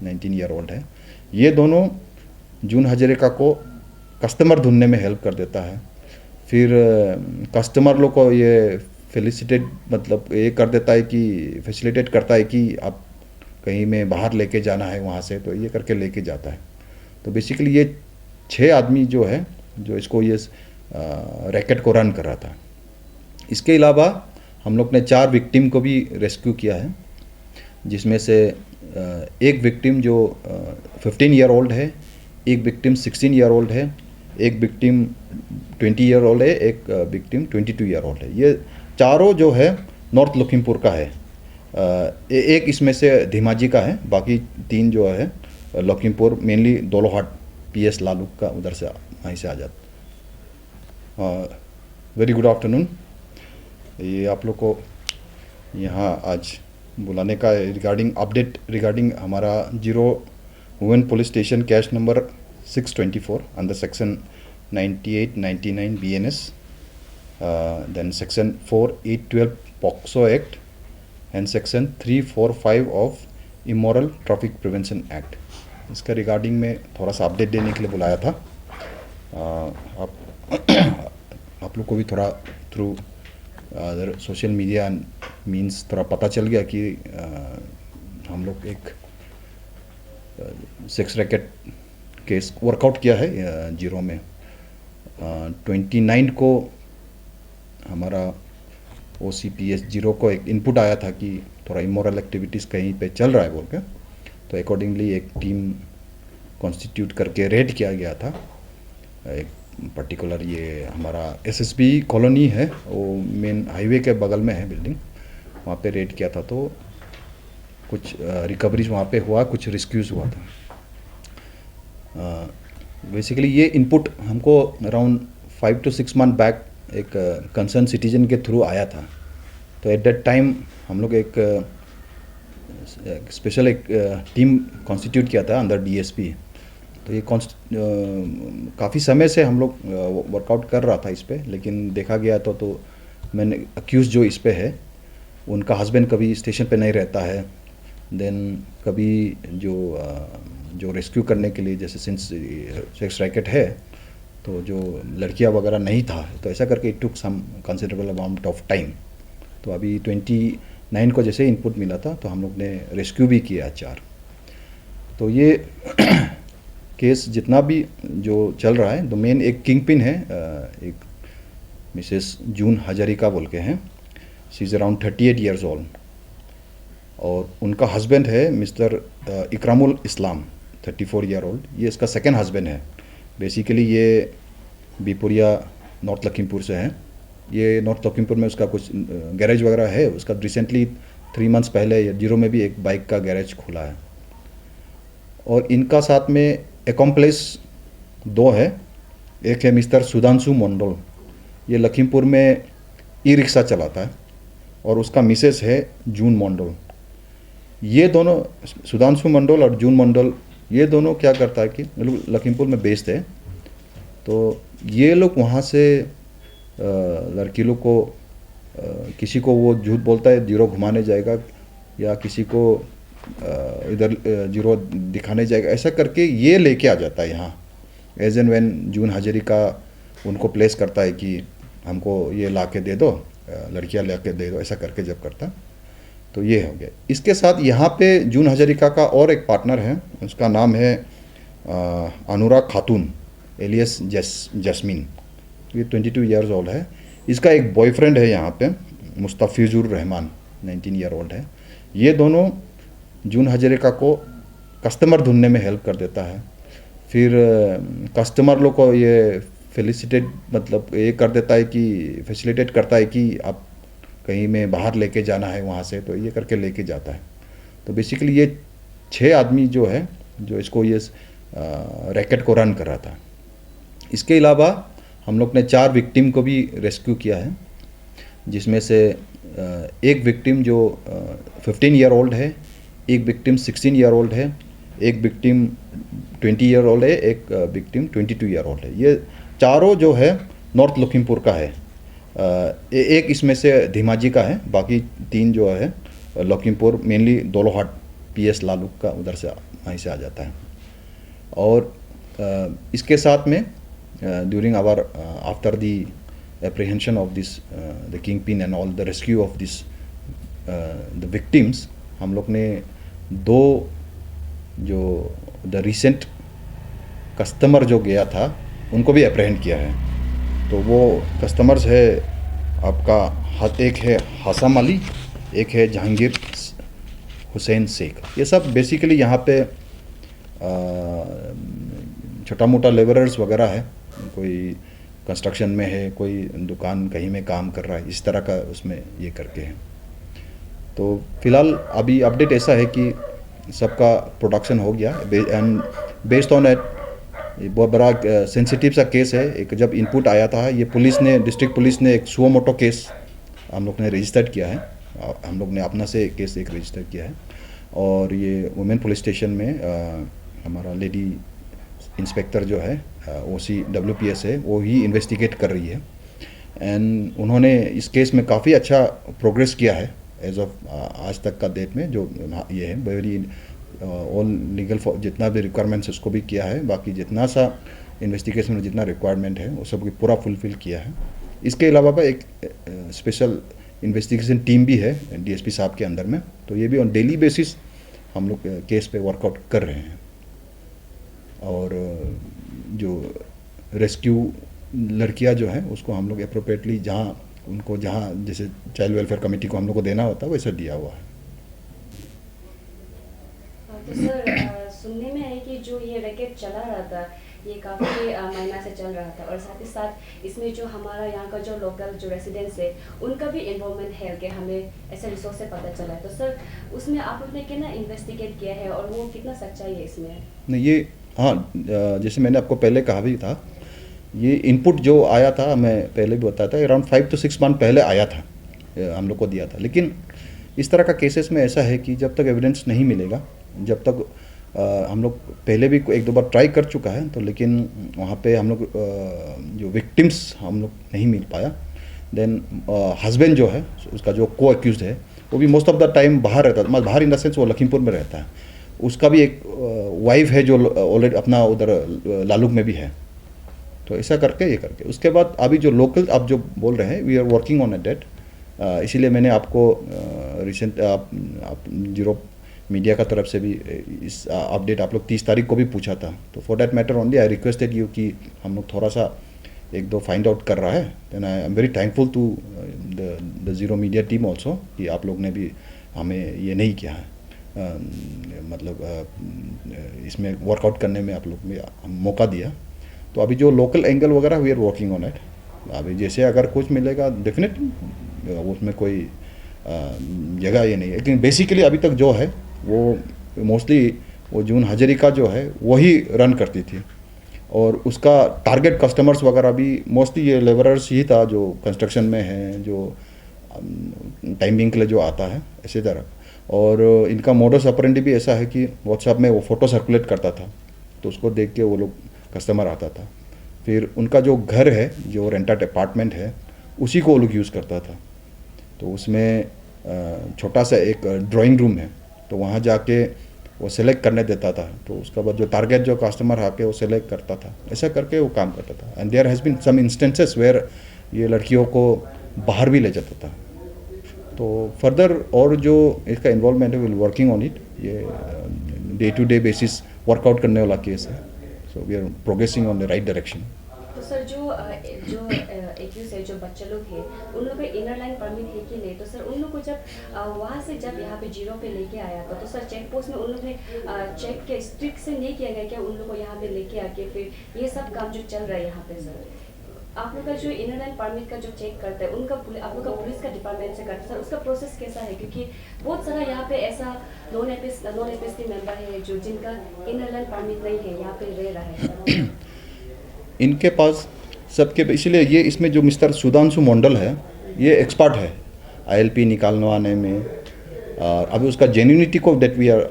19 year old है। ये दोनों जून हजारिका को कस्टमर ढूंढने में हेल्प कर देता है। फिर कस्टमर लोग को ये ये कर देता है कि फैसिलिटेट करता है कि आप कहीं में बाहर लेके जाना है वहाँ से, तो ये करके लेके जाता है। तो बेसिकली ये 6 आदमी जो है जो इसको ये रैकेट को रन कर रहा था। इसके अलावा हम लोग ने 4 विक्टिम को भी रेस्क्यू किया है, जिसमें से एक विक्टिम जो 15 ईयर ओल्ड है, एक विक्टिम 16 ईयर ओल्ड है, एक विक्टिम 20 ईयर ओल्ड है, एक विक्टिम 22 ईयर ओल्ड है। ये चारों जो है नॉर्थ लखीमपुर का है। एक इसमें से धेमाजी का है, बाकी 3 जो है लखीमपुर, मेनली दोलोहाट PS लालूक का, उधर से वहीं से आ जाता। Very good afternoon. ये आप लोग को यहाँ आज बुलाने का रिगार्डिंग अपडेट रिगार्डिंग हमारा 0 women police station cash number 624 under section 98, 99 BNS, then section 4, 8, 12 POCSO Act and section 3, 4, 5 of Immoral Traffic Prevention Act। इसका रिगार्डिंग में थोड़ा सा अपडेट देने के लिए बुलाया था। आप लोग को भी थोड़ा थ्रू सोशल मीडिया मीन्स थोड़ा पता चल गया कि हम लोग एक सेक्स रैकेट केस वर्कआउट किया है जीरो में। 29 को हमारा OCPS जीरो को एक इनपुट आया था कि थोड़ा इमोरल एक्टिविटीज़ कहीं पे चल रहा है बोल के, तो अकॉर्डिंगली एक टीम कॉन्स्टिट्यूट करके रेड किया गया था। एक पर्टिकुलर ये हमारा SSB कॉलोनी है, वो मेन हाईवे के बगल में है बिल्डिंग, वहाँ पे रेड किया था। तो कुछ रिकवरीज वहाँ पे हुआ, कुछ रेस्क्यूज़ हुआ था। बेसिकली ये इनपुट हमको अराउंड 5 to 6 मंथ बैक एक कंसर्न सिटीजन के थ्रू आया था। तो एट दैट टाइम हम लोग एक स्पेशल टीम कॉन्स्टिट्यूट किया था अंदर DSP। तो ये काफ़ी समय से हम लोग वर्कआउट कर रहा था इस पे, लेकिन देखा गया तो मैंने अक्यूज़ जो इस पे है उनका हस्बैंड कभी स्टेशन पे नहीं रहता है, देन कभी जो रेस्क्यू करने के लिए, जैसे सिंस सेक्स रैकेट है तो जो लड़कियां वगैरह नहीं था, तो ऐसा करके it took some considerable amount of time. तो अभी 29 को जैसे इनपुट मिला था तो हम लोग ने रेस्क्यू भी किया 4। तो ये केस जितना भी जो चल रहा है, तो मेन एक किंग पिन है, एक मिसेस जून हजारिका बोल के हैं। She is around 38 years old, और उनका हस्बैंड है मिस्टर इकरामुल इस्लाम 34 ईयर ओल्ड। ये इसका सेकंड हस्बैंड है। बेसिकली ये बिपुरिया नॉर्थ लखीमपुर से है। ये नॉर्थ लखीमपुर में उसका कुछ गैरेज वगैरह है। उसका रिसेंटली 3 मंथ्स पहले जीरो में भी एक बाइक का गैरेज खुला है। और इनका साथ में एकम्प्लेस 2 है। एक है मिस्टर सुधांशु मंडल, ये लखीमपुर में ई-रिक्शा चलाता है, और उसका मिसेस है जून मंडल। ये दोनों सुधांशु मंडल और जून मंडल, ये दोनों क्या करता है कि लखीमपुर में बेस्ड है। तो ये लोग वहाँ से लड़की लोग को किसी को वो झूठ बोलता है जीरो घुमाने जाएगा, या किसी को इधर जीरो दिखाने जाएगा, ऐसा करके ये लेके आ जाता है यहाँ। एज एंड व्हेन जून हजारिका उनको प्लेस करता है कि हमको ये ला के दे दो, लड़कियाँ ला के दे दो, ऐसा करके जब करता तो ये हो गया। इसके साथ यहाँ पे जून हजारिका का और एक पार्टनर है, उसका नाम है अनुराग खातून एलियस जैस्मीन। ये 22 ईयर्स ओल्ड है। इसका एक बॉयफ्रेंड है यहाँ पे, मुस्तफिजुर रहमान 19 ईयर ओल्ड है। ये दोनों जून हजारिका को कस्टमर ढूंढने में हेल्प कर देता है। फिर कस्टमर लोग को ये ये कर देता है कि फैसिलिटेट करता है कि आप कहीं में बाहर लेके जाना है वहाँ से, तो ये करके लेके जाता है। तो बेसिकली ये 6 आदमी जो है जो इसको ये रैकेट को रन कर रहा था। इसके अलावा हम लोग ने 4 विक्टिम को भी रेस्क्यू किया है, जिसमें से एक विक्टिम जो 15 ईयर ओल्ड है, एक विक्टिम 16 ईयर ओल्ड है, एक विक्टिम 20 ईयर ओल्ड है, एक विक्टिम 22 ईयर ओल्ड है। ये चारों जो है नॉर्थ लखीमपुर का है। एक इसमें से धेमाजी का है, बाकी 3 जो है लखीमपुर, मेनली दोलोहाट PS लालू का उधर से वहीं से आ जाता है। और इसके साथ में during hour after the apprehension of this the kingpin and all the rescue of this the victims, हम लोग ने 2 जो द रिसेंट कस्टमर जो गया था उनको भी अप्रहेंड किया है। तो वो कस्टमर्स है आपका एक है हसम अली, एक है जहांगीर हुसैन शेख। ये सब बेसिकली यहाँ पे छोटा मोटा लेबरर्स वगैरह है, कोई कंस्ट्रक्शन में है, कोई दुकान कहीं में काम कर रहा है, इस तरह का उसमें ये करके है। तो फिलहाल अभी अपडेट ऐसा है कि सबका प्रोडक्शन हो गया एंड बेस्ड ऑन एट बहुत बड़ा सेंसिटिव सा केस है। एक जब इनपुट आया था, ये पुलिस ने, डिस्ट्रिक्ट पुलिस ने एक सुओ मोटो केस हम लोग ने रजिस्टर्ड किया है। हम लोग ने अपना से केस एक रजिस्टर किया है और ये वुमेन पुलिस स्टेशन में हमारा लेडी इंस्पेक्टर जो है OC WPS है, वो ही इन्वेस्टिगेट कर रही है। एंड उन्होंने इस केस में काफ़ी अच्छा प्रोग्रेस किया है एज ऑफ आज तक का डेट में। जो ये है वेरी ऑल लीगल जितना भी रिक्वायरमेंट्स उसको भी किया है, बाकी जितना सा इन्वेस्टिगेशन में जितना रिक्वायरमेंट है वो सब पूरा फुलफिल किया है। इसके अलावा एक स्पेशल इन्वेस्टिगेशन टीम भी है DSP साहब के अंदर में, तो ये भी ऑन डेली बेसिस हम लोग केस पे वर्कआउट कर रहे हैं। और जो रेस्क्यू लड़कियां जो हैं उसको हम लोग अप्रोप्रिएटली जहाँ जैसे चाइल्ड वेलफेयर कमेटी को हम लोग को देना होता है वैसा दिया हुआ है। तो सर सुनने में है कि जो ये रैकेट चला रहा था ये काफ़ी महीना से चल रहा था और साथ ही साथ इसमें जो हमारा यहाँ का जो लोकल जो रेसिडेंट्स है उनका भी इन्वॉल्वमेंट है कि हमें ऐसे रिसोर्स से पता चला है। तो सर उसमें आप लोग ने कितना इन्वेस्टिगेट किया है और वो कितना सच्चाई है इसमें? नहीं, ये हाँ, जैसे मैंने आपको पहले कहा भी था, ये इनपुट जो आया था, मैं पहले भी बताया था, अराउंड 5 to 6 मंथ पहले आया था, हम लोग को दिया था। लेकिन इस तरह का केसेस में ऐसा है कि जब तक एविडेंस नहीं मिलेगा, जब तक हम लोग पहले भी 1-2 बार ट्राई कर चुका है, तो लेकिन वहाँ पे हम लोग जो विक्टिम्स हम लोग नहीं मिल पाया। देन हस्बैंड जो है उसका जो को एक्यूज है वो भी मोस्ट ऑफ द टाइम बाहर रहता है, बाहर इन द सेंस वो लखीमपुर में रहता है। उसका भी एक वाइफ है जो ऑलरेडी अपना उधर लालूक में भी है। तो ऐसा करके ये करके उसके बाद अभी जो लोकल आप जो बोल रहे हैं, we are working on a date. इसीलिए मैंने आपको रिसेंट आप जीरो मीडिया का तरफ से भी इस अपडेट आप लोग 30 तारीख को भी पूछा था। तो for that matter only I requested you कि हम लोग थोड़ा सा 1-2 फाइंड आउट कर रहा है। Then I am very thankful to the zero media team also कि आप लोग ने भी हमें ये नहीं किया है, मतलब इसमें वर्कआउट करने में आप लोग में मौका दिया। तो अभी जो लोकल एंगल वगैरह we are working on it. अभी जैसे अगर कुछ मिलेगा डेफिनेटली उसमें कोई जगह ये नहीं है, लेकिन बेसिकली अभी तक जो है वो मोस्टली वो जून हजरिका जो है वही रन करती थी और उसका टारगेट कस्टमर्स वगैरह भी मोस्टली ये लेबरर्स ही था जो कंस्ट्रक्शन में है, जो टाइमिंग के लिए जो आता है इसी तरह। और इनका मोडस ऑपरेंडी भी ऐसा है कि व्हाट्सएप में वो फ़ोटो सर्कुलेट करता था, तो उसको देख के वो लोग कस्टमर आता था। फिर उनका जो घर है, जो रेंटेड अपार्टमेंट है, उसी को वो लोग यूज़ करता था। तो उसमें छोटा सा एक ड्राइंग रूम है, तो वहाँ जाके वो सिलेक्ट करने देता था। तो उसका बाद जो टारगेट जो कस्टमर आके वो सिलेक्ट करता था, ऐसा करके वो काम करता था। And there has been some instances where ये लड़कियों को बाहर भी ले जाता था। तो फर्दर और जो इसका इन्वॉल्वमेंट है, विल वर्किंग ऑन इट। ये day to day basis work out करने वाला केस है। So we are progressing on the right direction. तो सर जो एक्यूज है, जो बच्चे लोग हैं, उन लोग का इनर लाइन परमिट है कि नहीं? तो सर उन लोग को जब वहाँ से जब यहाँ पे जीरो पे लेके आया था, तो सर चेक पोस्ट में उन लोग ने चेक के स्ट्रिक्ट से नहीं किया गया क्या उन लोग को यहाँ पे लेके आके फिर ये सब काम जो चल रहा है यहाँ पे? सर आप लोग का जो इनर लाइन परमिट का जो चेक करता है उनका आप लोग का पुलिस का डिपार्टमेंट से करता है, सर उसका प्रोसेस कैसा है? क्योंकि बहुत सारा यहाँ पे ऐसा नॉन एपीएसटी मेंबर है जो जिनका इनर लाइन परमिट नहीं है, यहाँ पे रह रहा है। इनके पास सबके, इसलिए ये इसमें जो मिस्टर सुधांशु मंडल है ये एक्सपर्ट है ILP निकालवाने में। और अभी उसका जेन्युइनिटी को date we are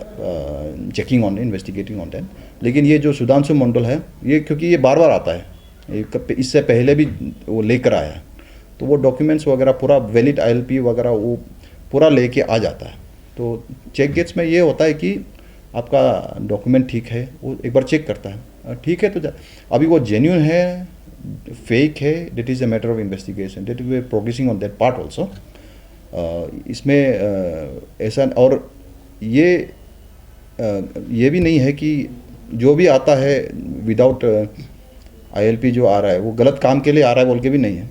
checking on, investigating on that. लेकिन ये जो सुधांशु मंडल है ये, क्योंकि ये बार बार आता है, इससे पहले भी वो लेकर आया है, तो वो डॉक्यूमेंट्स वगैरह पूरा वैलिड ILP वगैरह वो पूरा लेके आ जाता है। तो चेक गेट्स में ये होता है कि आपका डॉक्यूमेंट ठीक है, वो एक बार चेक करता है, ठीक है तो अभी वो जेन्यून है फेक है, that is a matter of investigation, that we are progressing on that part also. इसमें ऐसा और ये भी नहीं है कि जो भी आता है विदाउट आईएलपी जो आ रहा है वो गलत काम के लिए आ रहा है बोल के भी नहीं है,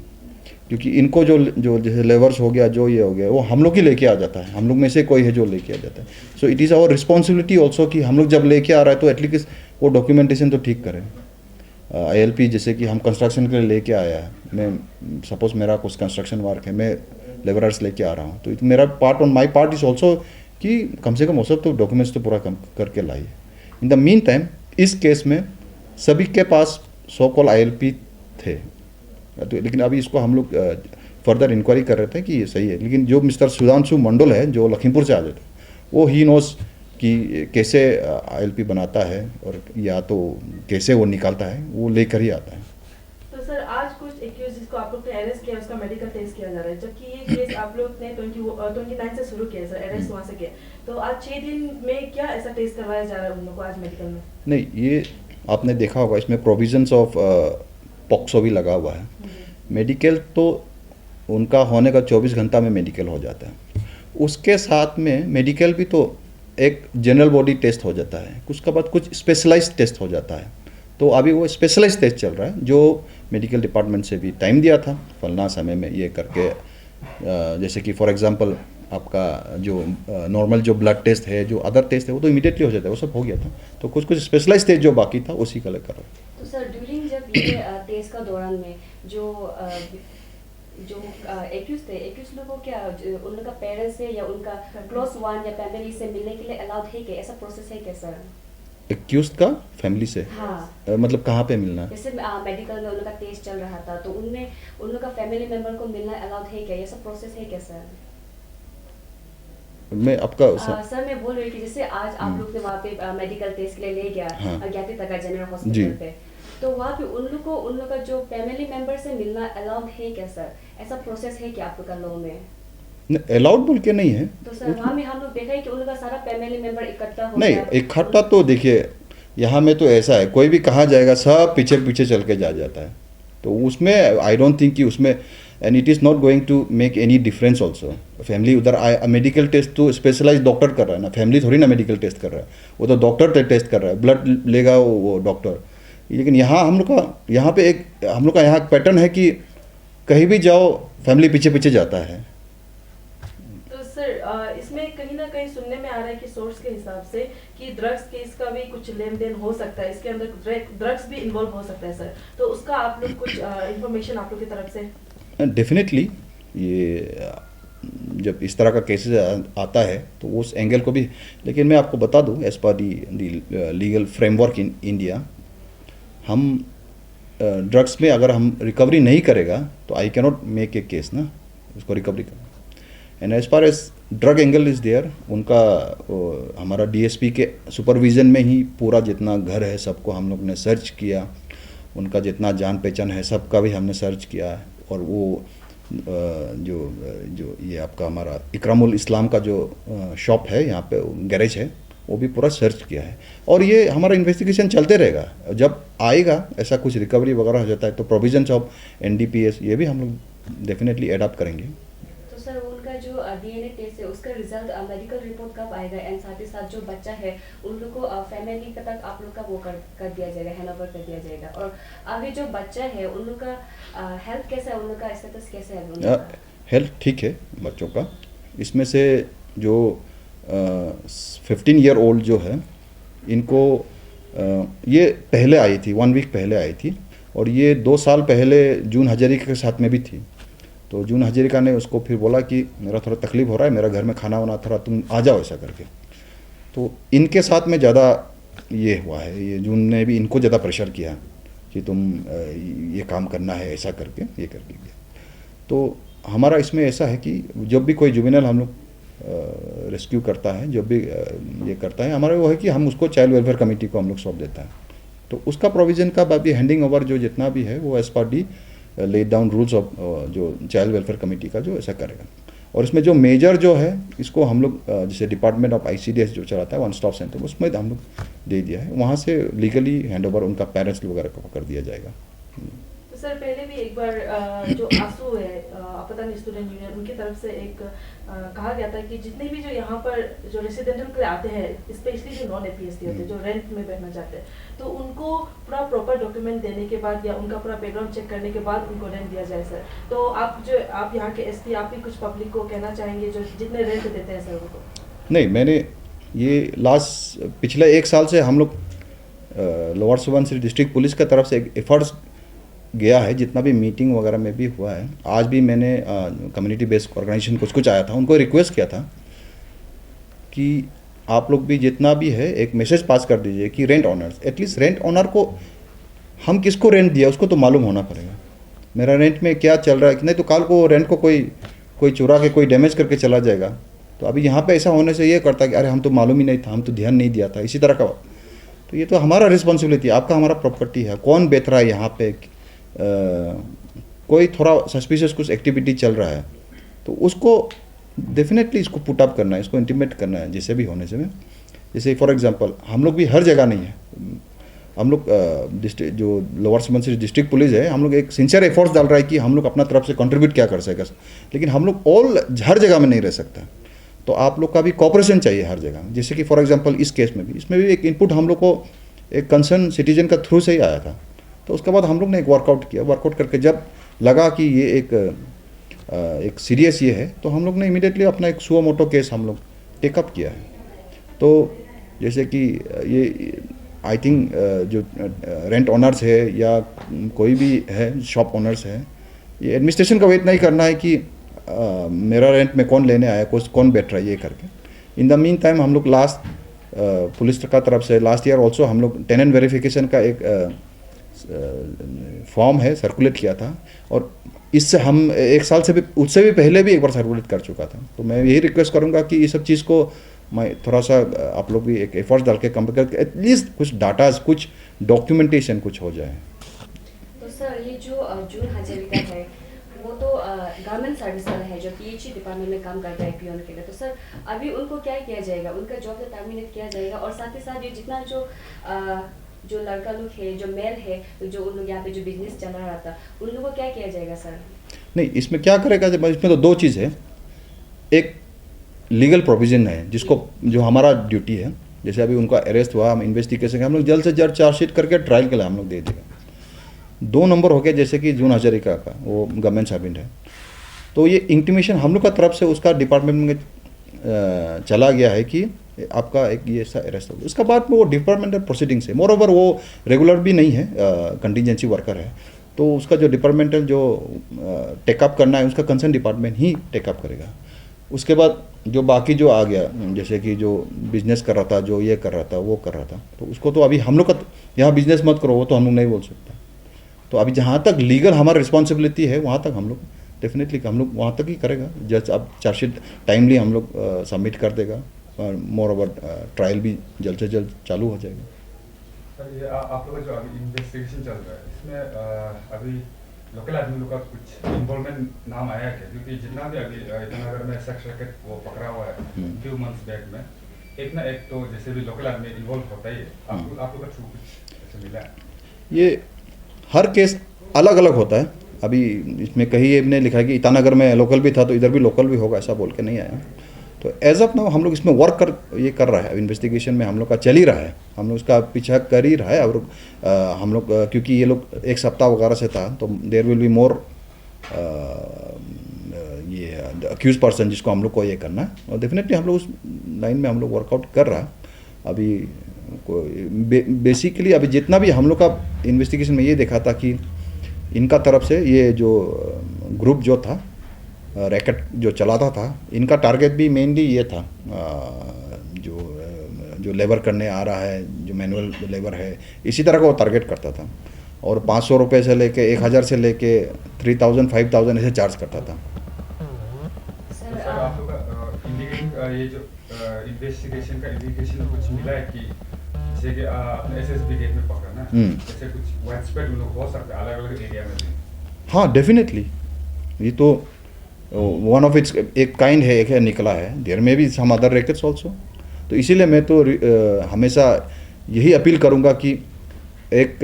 क्योंकि इनको जो जो जैसे लेवर्स हो गया, जो ये हो गया, वो हम लोग ही लेके आ जाता है, हम लोग में से कोई है जो लेके आ जाता है। So it is our responsibility also कि हम लोग जब लेके आ रहा है तो एटलीस्ट वो डॉक्यूमेंटेशन तो ठीक करें। आईएलपी जैसे कि हम कंस्ट्रक्शन के लिए लेके आया है, मैं सपोज मेरा कुछ कंस्ट्रक्शन वर्क है, मैं लेबरर्स लेके आ रहा हूँ, तो मेरा part on my part is also कि कम से कम वो सब तो डॉक्यूमेंट्स तो पूरा करके लाइए। इन द मीन टाइम इस केस में सभी के पास सो कॉल आईएलपी थे, तो लेकिन अभी इसको हम लोग फर्दर इंक्वायरी कर रहे थे कि ये सही है। लेकिन जो मिस्टर सुधांशु मंडल है जो लखीमपुर से आ जाते, वो ही नोस कि कैसे आईएलपी बनाता है और या तो कैसे वो निकालता है, वो लेकर ही आता है। तो सर आज कुछ एक्यूज जिसको आप लोग ने अरेस्ट किया उसका मेडिकल टेस्ट किया जा रहा है, जबकि ये केस आप लोग ने 29 से शुरू किया सर, अरेस्ट वहाँ से किया, तो आज 6 दिन में क्या ऐसा टेस्ट करवाया जा रहा है उन लोगों को आज मेडिकल में? नहीं, ये आपने देखा होगा इसमें प्रोविजंस ऑफ पॉक्सो भी लगा हुआ है। मेडिकल तो उनका होने का 24 घंटा में मेडिकल हो जाता है, उसके साथ में मेडिकल भी तो एक जनरल बॉडी टेस्ट हो जाता है, उसके बाद कुछ स्पेशलाइज्ड टेस्ट हो जाता है। तो अभी वो स्पेशलाइज्ड टेस्ट चल रहा है जो मेडिकल डिपार्टमेंट से भी टाइम दिया था फलना समय में ये करके, जैसे कि फॉर एग्जांपल आपका जो नॉर्मल जो ब्लड टेस्ट है, जो अदर टेस्ट है, वो तो इमीडिएटली हो जाता है, वो सब हो गया था। तो कुछ कुछ स्पेशलाइज्ड टेस्ट जो बाकी था उसी का लेकर। तो सर ड्यूरिंग जब ये टेस्ट का दौरान में जो एक्यूज थे, एक्यूज लोगों को क्या उन लोग का पेरेंट्स से या उनका क्लोज वन या फैमिली से मिलने के लिए अलाउड है क्या? ऐसा प्रोसेस है क्या सर? एक्यूज का फैमिली से? हाँ। मतलब कहाँ पे मिलना? जैसे मेडिकल में उन लोग का टेस्ट चल रहा था, तो उनमें उन लोग का फैमिली मेंबर को मिलना अलाउड है क्या? ऐसा प्रोसेस है क्या सर? मैं आपका सर मैं बोल रही थी जैसे आज आप लोग ने वहाँ पे मेडिकल टेस्ट के लिए ले गया ज्ञाति तक जनरल हॉस्पिटल पे, तो वहाँ पे उन लोग का जो फैमिली मेंबर से मिलना अलाउड है क्या सर? ऐसा प्रोसेस है क्या आप लोग का लॉ में? अलाउड बोल के नहीं है। तो सर वहाँ में हम लोग देखा है कि उन लोग का सारा फैमिली मेंबर इकट्ठा हो नहीं, इकट्ठा तो देखिए यहाँ में तो ऐसा है, कोई भी कहाँ जाएगा सब पीछे पीछे चल के जा जाता है, तो उसमें आई डोंट थिंक कि उसमें and it is not going to make any difference also. Family उधर मेडिकल टेस्ट तो स्पेशलाइज डॉक्टर कर रहा है ना, फैमिली थोड़ी ना मेडिकल टेस्ट कर रहा है, वो तो डॉक्टर टेस्ट कर रहा है, ब्लड लेगा वो डॉक्टर। लेकिन यहाँ हम लोग का यहाँ पैटर्न है कि कहीं भी जाओ फैमिली पीछे पीछे जाता है। तो सर इसमें कहीं ना कहीं सुनने में आ रहा है कि सोर्स के हिसाब से कि ड्रग्स केस का भी कुछ लेन देन हो सकता है, इसके अंदर ड्रग्स भी इन्वॉल्व हो सकता है सर, तो उसका आप लोग कुछ इंफॉर्मेशन आप लोग की तरफ से? डेफिनेटली ये जब इस तरह का केसेस आता है तो उस एंगल को भी, लेकिन मैं आपको बता दूं as per the legal framework in India, हम ड्रग्स में अगर हम रिकवरी नहीं करेगा तो I cannot make a case ना उसको रिकवरी करना। And as far as drug angle is there, उनका हमारा डीएसपी के सुपरविज़न में ही पूरा जितना घर है सबको हम लोग ने सर्च किया, उनका जितना जान पहचान है सबका भी हमने सर्च किया। और वो जो ये आपका हमारा इकरामुल इस्लाम का जो शॉप है यहाँ पे गैरेज है, वो भी पूरा सर्च किया है। और ये हमारा इन्वेस्टिगेशन चलते रहेगा, जब आएगा ऐसा कुछ रिकवरी वगैरह हो जाता है तो प्रोविजंस ऑफ एनडीपीएस ये भी हम लोग डेफिनेटली एडॉप्ट करेंगे। तो सर उनका जो डीएनए टेस्ट है उसका रिजल्ट मेडिकल रिपोर्ट कब आएगा? एंड साथ ही साथ जो बच्चा है उन लोग को फैमिली तक आप लोग का वो कर दिया जाएगा, हैंडओवर कर दिया जाएगा? और अभी जो बच्चा है उन लोग का हेल्थ कैसा है, उन लोग का स्टेटस कैसा है? हेल्थ ठीक है बच्चों का। इसमें से जो 15 ईयर ओल्ड जो है इनको ये पहले आई थी, 1 वीक पहले आई थी, और ये 2 साल पहले जून हजारिका के साथ में भी थी। तो जून हजारिका ने उसको फिर बोला कि मेरा थोड़ा तकलीफ हो रहा है, मेरा घर में खाना वाना थोड़ा तुम आ जाओ ऐसा करके। तो इनके साथ में ज़्यादा ये हुआ है, ये जून ने भी इनको ज़्यादा प्रेशर किया कि तुम ये काम करना है ऐसा करके ये कर लीजिए। तो हमारा इसमें ऐसा है कि जब भी कोई जुवेनाइल हम लोग रेस्क्यू करता है, जब भी ये करता है, हमारा वो है कि हम उसको चाइल्ड वेलफेयर कमेटी को हम लोग सौंप देता है। तो उसका प्रोविज़न का बाकी हैंडिंग ओवर जो जितना भी है वो as per the laid down rules of जो चाइल्ड वेलफेयर कमेटी का जो ऐसा करेगा। और इसमें जो मेजर जो है इसको हम लोग जैसे डिपार्टमेंट ऑफ ICDS जो चलाता है वन स्टॉप सेंटर, उसमें हम लोग दे दिया है, वहाँ से लीगली हैंड ओवर उनका पेरेंट्स वगैरह को कर दिया जाएगा। तो सर पहले भी एक बार जो आंसू है आपतानी स्टूडेंट यूनियन उनकी तरफ से एक कहा गया था कि जितने भी जो यहाँ पर जो रेसिडेंटल के लिए आते हैं, स्पेशली जो नॉन APST होते हैं जो रेंट में बैठना चाहते हैं, तो उनको पूरा प्रॉपर डॉक्यूमेंट देने के बाद या उनका पूरा बैकग्राउंड चेक करने के बाद उनको रेंट दिया जाए सर। तो आप यहाँ के SP, आप भी कुछ पब्लिक को कहना चाहेंगे जो जितने रेंट देते हैं सर उनको? नहीं, मैंने ये पिछले 1 साल से हम लोग लोअर सुबनसिरी डिस्ट्रिक्ट पुलिस की तरफ से एक एफर्ट्स गया है, जितना भी मीटिंग वगैरह में भी हुआ है। आज भी मैंने कम्युनिटी बेस्ड ऑर्गेनाइजेशन कुछ आया था, उनको रिक्वेस्ट किया था कि आप लोग भी जितना भी है एक मैसेज पास कर दीजिए कि rent owners, at least rent owner को हम किसको रेंट दिया उसको तो मालूम होना पड़ेगा, मेरा रेंट में क्या चल रहा है कि नहीं, तो कल को रेंट को कोई चुरा के कोई डैमेज करके चला जाएगा। तो अभी यहाँ पे ऐसा होने से ये करता कि अरे हम तो मालूम ही नहीं था, हम तो ध्यान नहीं दिया था, इसी तरह का। तो ये तो हमारा रिस्पॉन्सिबिलिटी है, आपका हमारा प्रॉपर्टी है, कौन बेच रहा है यहाँ पे, कोई थोड़ा सस्पिशियस कुछ एक्टिविटी चल रहा है तो उसको डेफिनेटली इसको पुट अप करना है, इसको इंटीमेट करना है जैसे भी होने से में। जैसे फॉर एग्जांपल हम लोग भी हर जगह नहीं है, हम लोग डिस्ट्रिक्ट जो लोअर सुबनसिरी डिस्ट्रिक्ट पुलिस है, हम लोग एक सिंसियर एफर्ट्स डाल रहा है कि हम लोग अपना तरफ से कंट्रीब्यूट क्या कर सकेगा, लेकिन हम लोग हर जगह में नहीं रह सकता। तो आप लोग का भी कॉपरेशन चाहिए हर जगह। जैसे कि फॉर एग्जांपल इस केस में भी, इसमें भी एक इनपुट हम लोग को एक कंसर्न सिटीजन का थ्रू से ही आया था। तो उसके बाद हम लोग ने एक वर्कआउट किया, वर्कआउट करके जब लगा कि ये एक सीरियस ये है, तो हम लोग ने इमीडिएटली अपना एक सुओ मोटो केस हम लोग टेकअप किया है। तो जैसे कि ये आई थिंक जो रेंट ऑनर्स है या कोई भी है शॉप ऑनर्स है, ये एडमिनिस्ट्रेशन का वेट नहीं करना है कि मेरा रेंट में कौन लेने आया, कौन बैठ रहा है, ये करके। इन द मीन टाइम हम लोग पुलिस का तरफ से लास्ट ईयर ऑल्सो हम लोग टेनेंट वेरिफिकेशन का एक फॉर्म है सर्कुलेट किया था, और इससे हम 1 साल से भी उससे भी पहले भी एक बार सर्कुलेट कर चुका था। तो मैं यही रिक्वेस्ट करूंगा कि ये सब चीज़ को मैं थोड़ा सा आप लोग भी एक एफर्ट्स डाल के कंपेयर करके एटलीस्ट कुछ डाटाज, कुछ डॉक्यूमेंटेशन कुछ हो जाए। तो सर ये जो जून हजारिका है वो तो गवर्नमेंट सर्विस वाला है जो PHE डिपार्टमेंट में काम करता है पियोन के लिए, तो सर अभी उनको क्या किया जाएगा, उनका जॉब से टर्मिनेट किया जाएगा, और साथ ही साथ ये जितना जो लड़का लोग है, जो मेल है, जो उन लोग यहाँ पे जो बिजनेस चला रहा था, उन लोगों को क्या किया जाएगा सर? नहीं, इसमें क्या करेगा, इसमें तो 2 चीज़ है। एक लीगल प्रोविजन है जिसको जो हमारा ड्यूटी है, जैसे अभी उनका अरेस्ट हुआ, हम इन्वेस्टिगेशन हम लोग जल्द से जल्द चार्जशीट करके ट्रायल के लिए हम लोग दे देगा। 2 नंबर हो गया, जैसे कि जून हजारिका का वो गवर्नमेंट सर्वेंट है, तो ये इंटीमेशन हम लोग का तरफ से उसका डिपार्टमेंट में चला गया है कि आपका एक ये ऐसा अरेस्ट हो गया। उसके बाद में वो डिपार्टमेंटल प्रोसीडिंग्स है, मोर ओवर वो रेगुलर भी नहीं है, कंटिजेंसी वर्कर है, तो उसका जो डिपार्टमेंटल जो टेकअप करना है उसका कंसर्न डिपार्टमेंट ही टेकअप करेगा। उसके बाद जो बाकी जो आ गया, जैसे कि जो बिजनेस कर रहा था, जो ये कर रहा था, वो कर रहा था, तो उसको तो अभी हम लोग का यहाँ बिजनेस मत करो वो तो हम लोग नहीं बोल सकता। तो अभी जहाँ तक लीगल हमारा रिस्पॉन्सिबिलिटी है वहाँ तक हम लोग डेफिनेटली हम लोग वहाँ तक ही करेगा। जज अब चार्जशीट टाइमली हम लोग सबमिट कर देगा, और मोर ओवर ट्रायल भी जल्द से जल्द चालू हो जाएगा। सर ये आप लोग जो अभी इन्वेस्टिगेशन चल रहा है, इसमें अभी लोकल आदमी लोग का कुछ इन्वॉल्वमेंट नाम आया क्या? क्योंकि जितना भी अभी ईटानगर में सेक्स रैकेट वो पकड़ा हुआ है फ्यू मंथ्स बैक में, एक ना एक तो जैसे भी लोकल आदमी इन्वॉल्व होता ही है। आप लोग का थ्रू कुछ ऐसे मिला है? ये हर केस अलग अलग होता है। अभी इसमें कहीं ने लिखा है कि ईटानगर में लोकल भी था तो इधर भी लोकल भी होगा, ऐसा बोल के नहीं आया। तो एज ऑफ नाउ हम लोग इसमें वर्क कर रहा है, इन्वेस्टिगेशन में हम लोग का चल ही रहा है, हम लोग उसका पीछा कर ही रहा है। और हम लोग क्योंकि ये लोग 1 सप्ताह वगैरह से था, तो देयर विल बी मोर ये अक्यूज पर्सन जिसको हम लोग को ये करना है, और डेफिनेटली हम लोग उस लाइन में हम लोग वर्कआउट कर रहा है। अभी बेसिकली अभी जितना भी हम लोग का इन्वेस्टिगेशन में ये देखा था कि इनका तरफ से ये जो ग्रुप जो था रैकेट जो चलाता था, इनका टारगेट भी मेनली ये था, जो लेबर करने आ रहा है, जो मैनुअल लेबर है, इसी तरह का वो टारगेट करता था। और 500 रुपये से लेके 1000 से लेके 3000 5000 ऐसे चार्ज करता था। सर आप लोग का इंडिकेटिंग ये जो इन्वेस्टिगेशन का इंडिकेशन कुछ मिला है कि जैसे कि आपने SSB गेट में पकड़ा ना, जैसे कुछ वाइड स्प्रेड लोग हो सकता है अलग अलग एरिया में भी? हाँ डेफिनेटली, ये तो वन ऑफ इट्स एक काइंड है, एक है निकला है, देयर में भी सम अदर रैकेट्स ऑल्सो। तो इसीलिए मैं तो हमेशा यही अपील करूँगा कि एक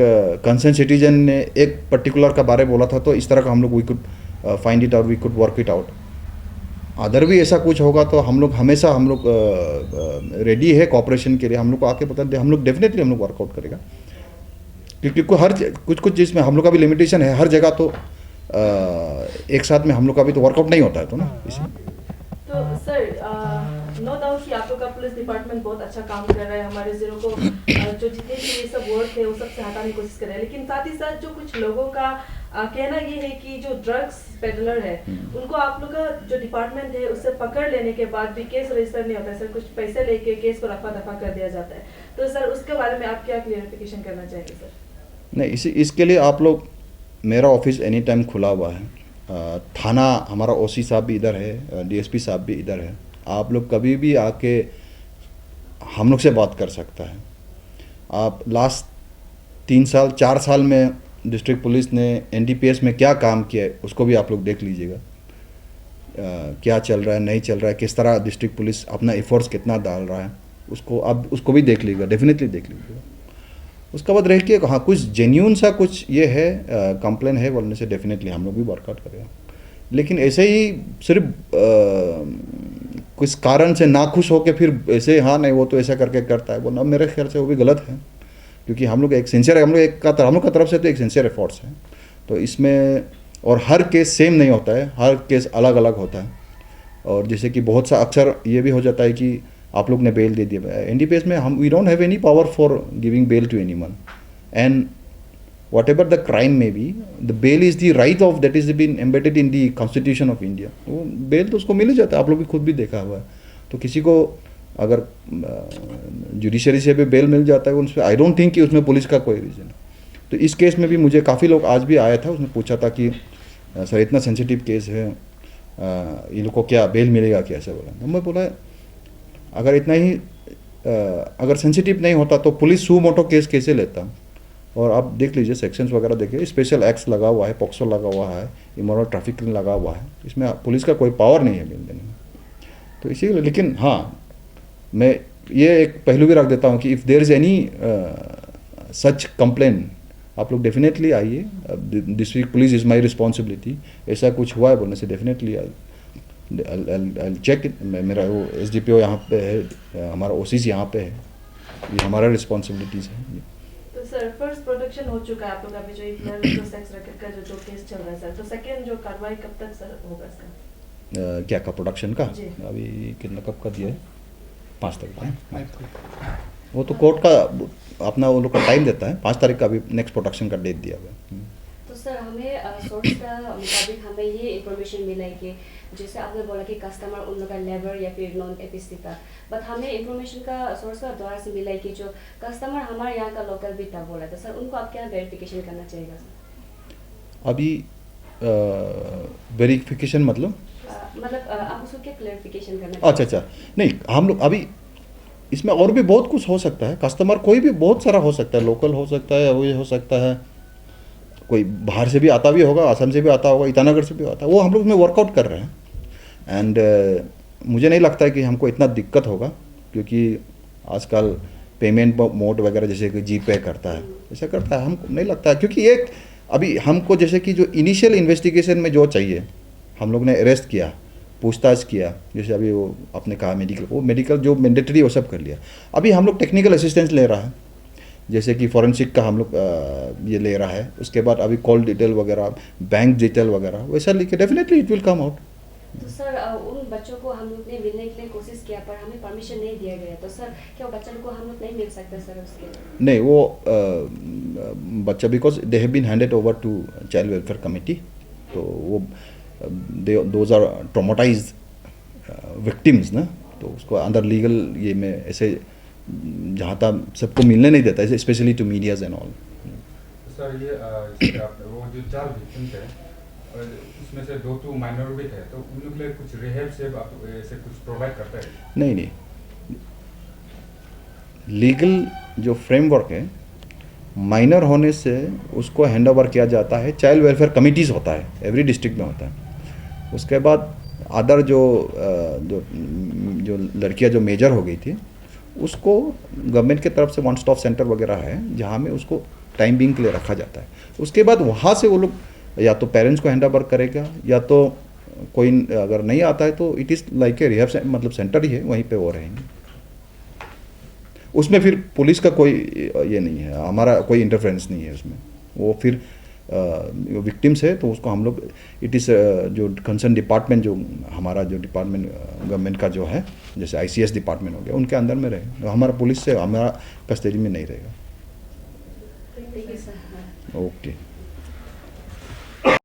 कंसर्न सिटीजन ने एक पर्टिकुलर का बारे बोला था, तो इस तरह का हम लोग we could find it out, we could work it out. Other भी ऐसा कुछ होगा तो हम लोग हमेशा रेडी है कॉपरेशन के लिए। हम लोग को आके बता दे, हम लोग डेफिनेटली हम लोग वर्कआउट करेगा, क्योंकि कुछ चीज़ में हम लोग का भी लिमिटेशन है। हर जगह तो एक साथ में हम लोग का भी तो वर्कआउट नहीं होता है, तो ना इसी। तो सर नो डाउट कि आप लोग का पुलिस डिपार्टमेंट बहुत अच्छा काम कर रहा है, हमारे ज़िलों को जो जितने भी ये सब वर्क है वो सबसे हटाने की कोशिश कर रहे हैं। लेकिन साथ ही साथ जो कुछ लोगों का कहना ये है कि जो ड्रग्स पेडलर है उनको आप लोग का जो डिपार्टमेंट है उससे पकड़ लेने के बाद भी केस रजिस्टर नहीं होता है सर, कुछ पैसे लेके केस को रफा दफा कर दिया जाता है। तो सर उसके बारे में आप क्या क्लियरिफिकेशन करना चाहेंगे सर? नहीं, इसके लिए आप लोग, मेरा ऑफिस एनी टाइम खुला हुआ है। थाना हमारा ओसी साहब भी इधर है, डीएसपी साहब भी इधर है। आप लोग कभी भी आके हम लोग से बात कर सकता है। आप लास्ट 3 साल 4 साल में डिस्ट्रिक्ट पुलिस ने एनडीपीएस में क्या काम किया है उसको भी आप लोग देख लीजिएगा। क्या चल रहा है, नहीं चल रहा है, किस तरह डिस्ट्रिक्ट पुलिस अपना एफर्ट्स कितना डाल रहा है, उसको भी देख लीजिएगा, डेफिनेटली देख लीजिएगा। उसके बाद रह के हाँ कुछ जेन्यून सा कुछ ये है कंप्लेन है बोलने से डेफिनेटली हम लोग भी वर्कआउट करेगा। लेकिन ऐसे ही सिर्फ कुछ कारण से नाखुश होकर फिर ऐसे हाँ नहीं वो तो ऐसा करके करता है बोलना, मेरे ख्याल से वो भी गलत है। क्योंकि हम लोग एक सिंसियर, हम लोग का तरफ से तो एक सिंसियर एफर्ट्स है। तो इसमें और हर केस सेम नहीं होता है, हर केस अलग अलग होता है। और जैसे कि बहुत सा अक्सर ये भी हो जाता है कि आप लोग ने बेल दे दिया। एनडीपीएस में हम we don't have any power for giving bail to anyone, and whatever the crime may be, the bail is the right of that is been embedded in the constitution of India. वो bail तो उसको मिल ही जाता है, आप लोग भी खुद भी देखा हुआ है। तो किसी को अगर जुडिशरी से भी बेल मिल जाता है उस पर, आई डोंट थिंक कि उसमें पुलिस का कोई रीज़न है। तो इस केस में भी मुझे काफ़ी लोग आज भी आया था, उसने पूछा था कि सर इतना सेंसिटिव केस है, इन लोग को क्या बेल मिलेगा क्या, ऐसा बोला। मैं बोला अगर इतना ही अगर सेंसिटिव नहीं होता तो पुलिस सू मोटो केस कैसे लेता। और आप देख लीजिए सेक्शंस वगैरह देखिए, स्पेशल एक्ट्स लगा हुआ है, पॉक्सो लगा हुआ है, इमोरल ट्रैफिकिंग लगा हुआ है, इसमें पुलिस का कोई पावर नहीं है बेल देने में। तो इसीलिए, लेकिन हाँ मैं ये एक पहलू भी रख देता हूँ कि if there is any such complain, आप लोग डेफिनेटली आइए। District police is my responsibility. ऐसा कुछ हुआ है बोलने से डेफिनेटली आई चेक इट। मेरा वो एसडीपीओ यहाँ पे है, हमारा ओसीसी यहाँ पे है, ये हमारा रिस्पॉन्सिबिलिटीज़ है। तो सर फर्स्ट प्रोटेक्शन हो चुका है आप लोग अभी जो इतना सेक्स रैकेट का जो केस चल रहा है सर, तो सेकंड जो कार्रवाई कब तक सर होगा इसका? क्या का प्रोडक्शन का जी। अभी कितना कब का दिया है? 5 तारीख का। वो तो कोर्ट का अपना वो लोग का टाइम देता है, 5 तारीख का अभी नेक्स्ट प्रोडक्शन का डेट दिया हुआ है। तो सर हमें सोर्स का मुताबिक हमें ये इन्फॉर्मेशन मिला है कि जैसे आपने बोला कि कस्टमर उन लोग का लेबर या फिर नॉन एपीसी था, बट हमें इन्फॉर्मेशन का सोर्स का द्वारा से मिला है कि जो कस्टमर हमारे यहाँ का लोकल भी था बोला था सर, उनको आप क्या वेरिफिकेशन करना चाहिएगा सर? अभी वेरिफिकेशन मतलब आप उसको क्या क्लैरिफिकेशन करना? अच्छा नहीं, हम लोग अभी इसमें और भी बहुत कुछ हो सकता है। कस्टमर कोई भी बहुत सारा हो सकता है, लोकल हो सकता है, वो हो सकता है कोई बाहर से भी आता भी होगा, असम से भी आता होगा, ईटानगर से भी आता है, वो हम लोग में वर्कआउट कर रहे हैं। एंड मुझे नहीं लगता है कि हमको इतना दिक्कत होगा, क्योंकि आजकल पेमेंट मोड वगैरह जैसे कि जीपे करता है, ऐसा करता है, हमको नहीं लगता है। क्योंकि एक अभी हमको जैसे कि जो इनिशियल इन्वेस्टिगेशन में जो चाहिए, हम लोग ने अरेस्ट किया, पूछताछ किया, जैसे अभी वो आपने कहा मेडिकल जो मैंडेटरी वो सब कर लिया। अभी हम लोग टेक्निकल असिस्टेंस ले रहा है, जैसे कि फॉरेंसिक का हम लोग ये ले रहा है। उसके बाद अभी कॉल डिटेल वगैरह, बैंक डिटेल वगैरह वैसा लिखे, definitely it will come out. तो सर उन बच्चों को हम लोग ने मिलने के लिए कोशिश किया पर हमें परमिशन नहीं दिया गया, तो सर क्या बच्चों को हम लोग नहीं मिल सकते सर उसके लिए? नहीं, वो बच्चा because they have been handed over to child welfare committee, तो वो दोज आर ट्रॉमेटाइज्ड विक्टिम्स ना, तो उसको अंदर लीगल ये में ऐसे जहाँ तक सबको मिलने नहीं देता, specially to medias and all. Sir ये वो जो 4 विक्टिम थे उसमें से 2 माइनर भी थे, तो उन लोग के लिए कुछ रिहैब से आप ऐसे कुछ प्रोवाइड करते हैं? नहीं, लीगल जो फ्रेमवर्क है, माइनर होने से उसको हैंड ओवर किया जाता है, चाइल्ड वेलफेयर कमिटीज़ होता है, एवरी डिस्ट्रिक्ट में होता है। उसके बाद अदर जो जो लड़कियां जो मेजर हो गई थी उसको गवर्नमेंट की तरफ से वन स्टॉप सेंटर वगैरह है जहाँ में उसको टाइम बिंग के लिए रखा जाता है। उसके बाद वहाँ से वो लोग या तो पेरेंट्स को हैंड ओवर करेगा या तो कोई अगर नहीं आता है तो it is like a rehab मतलब सेंटर ही है, वहीं पे वो रहेंगे। उसमें फिर पुलिस का कोई ये नहीं है, हमारा कोई इंटरफेरेंस नहीं है उसमें। वो फिर विक्टिम्स है तो उसको हम लोग इट इज़ जो कंसर्न डिपार्टमेंट जो हमारा जो डिपार्टमेंट गवर्नमेंट का जो है जैसे ICS डिपार्टमेंट हो गया उनके अंदर में रहे, हमारा पुलिस से हमारा कस्टडी में नहीं रहेगा। Thank you sir. ओके।